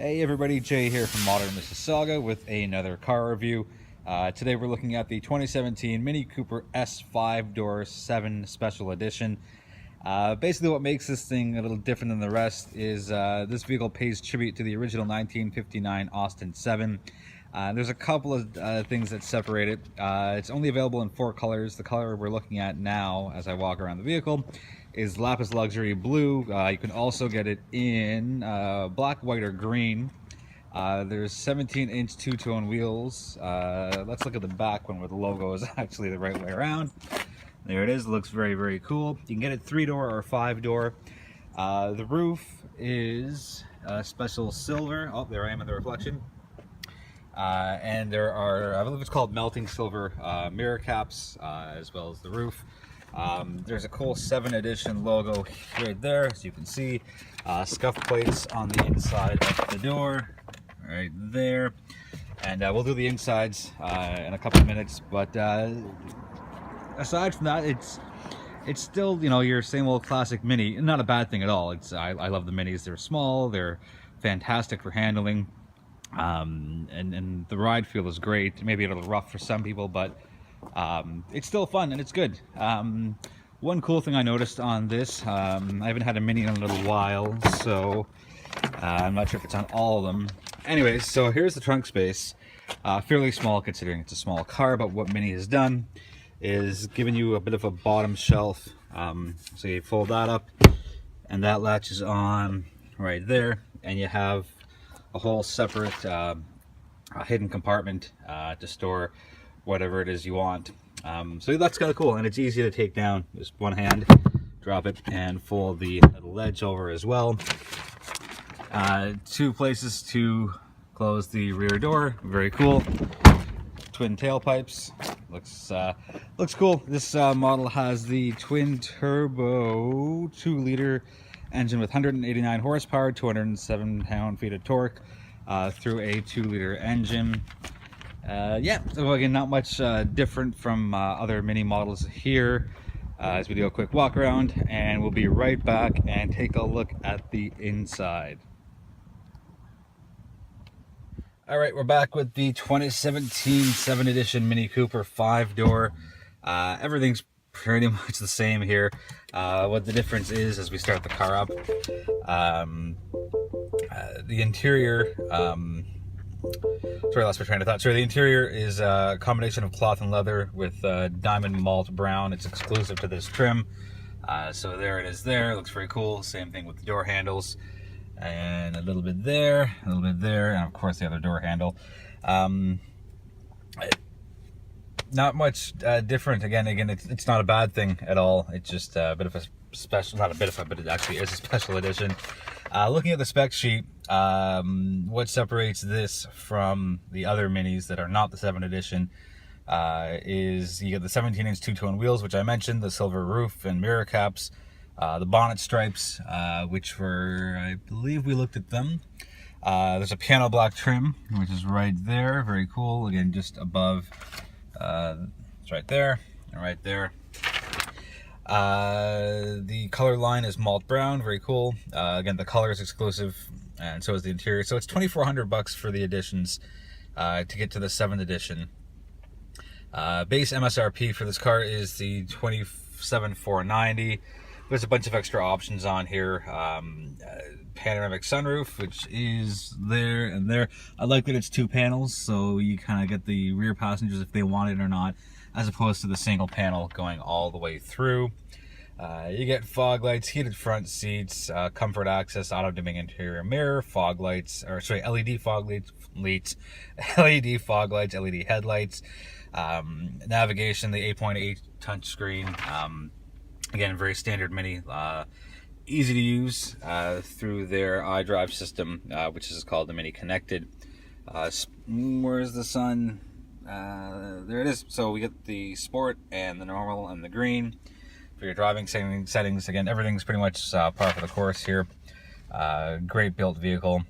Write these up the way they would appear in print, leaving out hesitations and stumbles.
Hey everybody, Jay here from Modern Mississauga with another car review. Today we're looking at the 2017 Mini Cooper S 5-door 7 Special Edition. Basically what makes this thing a little different than the rest is this vehicle pays tribute to the original 1959 Austin 7. There's a couple of things that separate it. It's only available in 4 colors. The color we're looking at now as I walk around the vehicle is Lapis Luxury Blue. You can also get it in black, white, or green. There's 17-inch two-tone wheels. Let's look at the back one where the logo is actually the right way around. There it is. Looks very, very cool. You can get it 3-door or 5-door. The roof is special silver. Oh, there I am in the reflection. And there are, I believe it's called melting silver mirror caps, as well as the roof. There's a cool 7 edition logo right there, as you can see. Scuff plates on the inside of the door, right there. And we'll do the insides in a couple of minutes. But aside from that, it's still, you know, your same old classic Mini. Not a bad thing at all. I love the Minis. They're small. They're fantastic for handling. And the ride feel is great. Maybe a little rough for some people, but it's still fun and it's good. One cool thing I noticed on this, I haven't had a Mini in a little while, so I'm not sure if it's on all of them. Anyways, so here's the trunk space. Fairly small considering it's a small car, but what Mini has done is given you a bit of a bottom shelf. So you fold that up and that latches on right there, and you have a whole separate hidden compartment to store whatever it is you want. So that's kind of cool, and it's easy to take down. Just one hand, drop it, and fold the little ledge over as well. 2 places to close the rear door. Very cool. Twin tailpipes. Looks cool. This model has the twin turbo 2-liter engine with 189 horsepower, 207 pound-feet of torque through a 2-liter engine. Yeah, so again, not much different from other Mini models here. As we do a quick walk around, and we'll be right back and take a look at the inside. All right, we're back with the 2017 7 Edition Mini Cooper 5-door. Everything's pretty much the same here. What the difference is as we start the car up, the interior, sorry, I lost my train of thought. So the interior is a combination of cloth and leather with diamond malt brown. It's exclusive to this trim. So there it is there. It looks very cool. Same thing with the door handles. And a little bit there, a little bit there, and of course the other door handle. Not much different. Again, it's not a bad thing at all. It's just a bit of a special, not a bit of a, but it actually is a special edition. Looking at the spec sheet, what separates this from the other Minis that are not the 7 edition is you get the 17-inch two-tone wheels, which I mentioned, the silver roof and mirror caps, the bonnet stripes, which were, I believe we looked at them. There's a piano black trim, which is right there. Very cool. Again, just above. It's right there and right there. The color line is malt brown. Very cool. Again, the color is exclusive, and so is the interior. So it's $2,400 for the editions to get to the 7th edition. Base MSRP for this car is the $27,490. There's a bunch of extra options on here. Panoramic sunroof, which is there and there. I like that it's 2 panels, so you kind of get the rear passengers if they want it or not, as opposed to the single panel going all the way through. You get fog lights, heated front seats, comfort access, auto-dimming interior mirror, fog lights, or sorry, LED fog lights, LED fog lights, LED headlights, navigation, the 8.8 touchscreen. Again, very standard Mini, easy to use through their iDrive system, which is called the Mini Connected. Where's the sun? There it is. So we get the Sport and the Normal and the Green for your driving settings. Again, everything's pretty much par for the course here. Great built vehicle.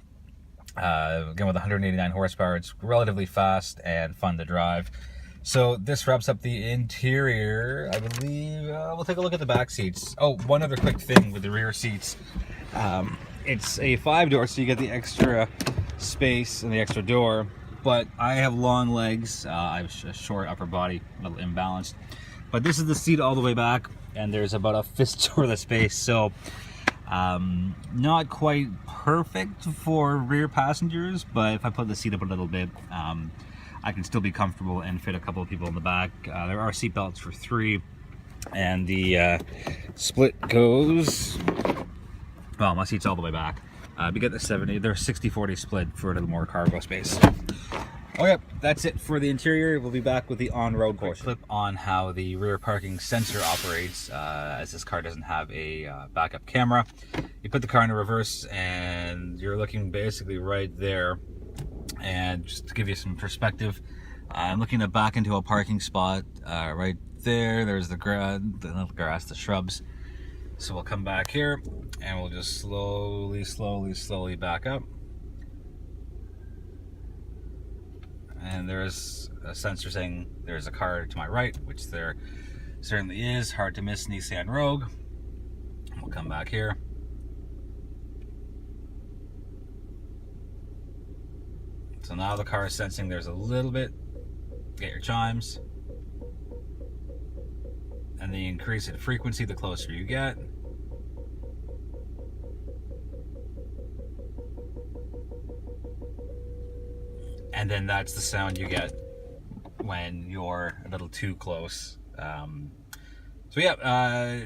Again, with 189 horsepower, it's relatively fast and fun to drive. So this wraps up the interior, I believe. We'll take a look at the back seats. Oh, one other quick thing with the rear seats. It's a 5-door, so you get the extra space and the extra door, but I have long legs. I have a short upper body, a little imbalanced. But this is the seat all the way back, and there's about a fist's worth of space, so not quite perfect for rear passengers, but if I put the seat up a little bit, I can still be comfortable and fit a couple of people in the back. There are seat belts for 3, and the split goes, well, my seat's all the way back. We get the 70, they're 60-40 split for a little more cargo space. Oh yep, that's it for the interior. We'll be back with the on-road portion. Clip on how the rear parking sensor operates, as this car doesn't have a backup camera. You put the car in reverse and you're looking basically right there. And just to give you some perspective, I'm looking to back into a parking spot right there. There's the little grass, the shrubs. So we'll come back here and we'll just slowly back up. And there's a sensor saying there's a car to my right, which there certainly is. Hard to miss Nissan Rogue. We'll come back here. So now the car is sensing there's a little bit. Get your chimes. And the increase in frequency the closer you get. And then that's the sound you get when you're a little too close. So yeah,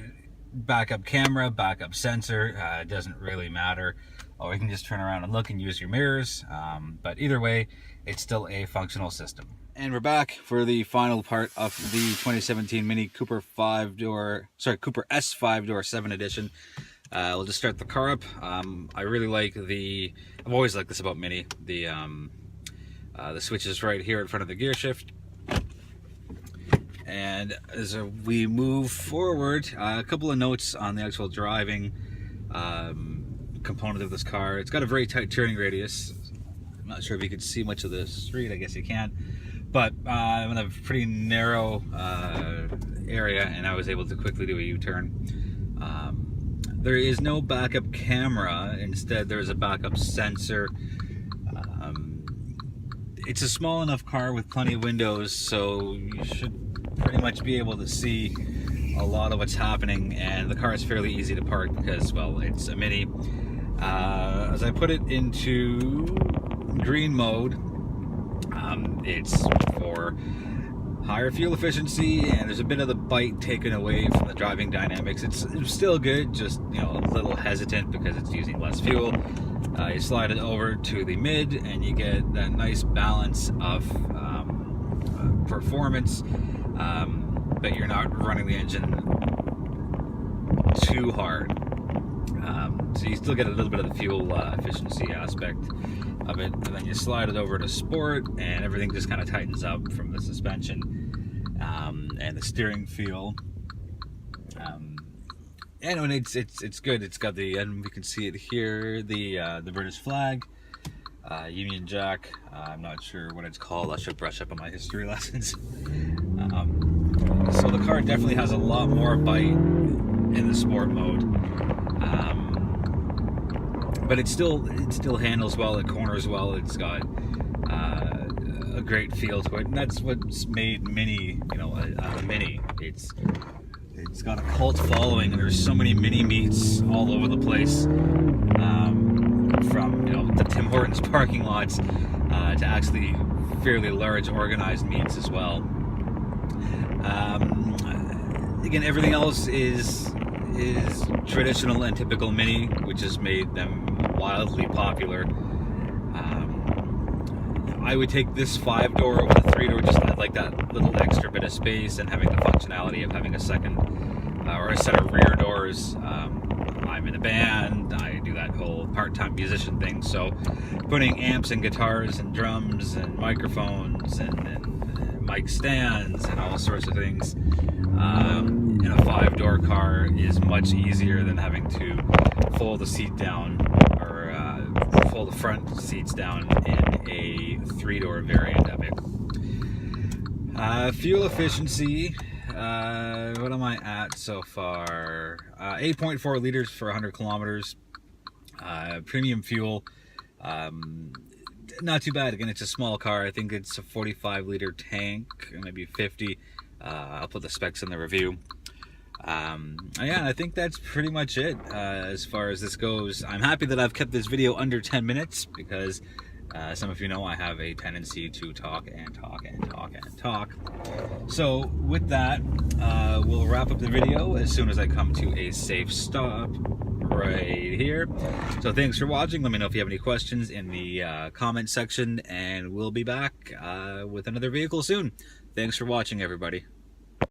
backup camera, backup sensor, it doesn't really matter. Or you can just turn around and look and use your mirrors. But either way, it's still a functional system. And we're back for the final part of the 2017 Mini Cooper Cooper S 5-door 7 edition. We'll just start the car up. I really like I've always liked this about Mini. The switch is right here in front of the gear shift. And as we move forward, a couple of notes on the actual driving component of this car. It's got a very tight turning radius. I'm not sure if you can see much of the street. I guess you can. But I'm in a pretty narrow area, and I was able to quickly do a U-turn. There is no backup camera. Instead, there's a backup sensor. It's a small enough car with plenty of windows, so you should pretty much be able to see a lot of what's happening, and the car is fairly easy to park because, well, it's a Mini. As I put it into green mode, it's for higher fuel efficiency, and there's a bit of the bite taken away from the driving dynamics. It's still good, just, you know, a little hesitant because it's using less fuel. You slide it over to the mid and you get that nice balance of performance, but you're not running the engine too hard. So you still get a little bit of the fuel efficiency aspect of it, and then you slide it over to sport and everything just kind of tightens up from the suspension and the steering feel. And it's good. It's got and we can see it here, the British flag, Union Jack. I'm not sure what it's called. I should brush up on my history lessons. So the car definitely has a lot more bite in the sport mode. But it still handles well, it corners well, it's got a great feel to it, and that's what's made Mini, you know, a Mini. It's got a cult following, and there's so many Mini meets all over the place, from, you know, the Tim Hortons parking lots to actually fairly large organized meets as well. Again, everything else is traditional and typical Mini, which has made them wildly popular. I would take this 5-door over the 3-door, just like that little extra bit of space and having the functionality of having a second or a set of rear doors. I'm in a band, I do that whole part-time musician thing, so putting amps and guitars and drums and microphones and mic stands and all sorts of things in a 5-door car is much easier than having to fold the seat down or fold the front seats down in a 3-door variant of it. Fuel efficiency, what am I at so far? 8.4 liters for 100 kilometers. Premium fuel. not too bad. Again, it's a small car. I think it's a 45-liter tank, maybe 50. I'll put the specs in the review. Yeah, I think that's pretty much it as far as this goes. I'm happy that I've kept this video under 10 minutes because some of you know I have a tendency to talk and talk and talk and talk. So with that, we'll wrap up the video as soon as I come to a safe stop right here. So thanks for watching. Let me know if you have any questions in the comment section, and we'll be back with another vehicle soon. Thanks for watching, everybody.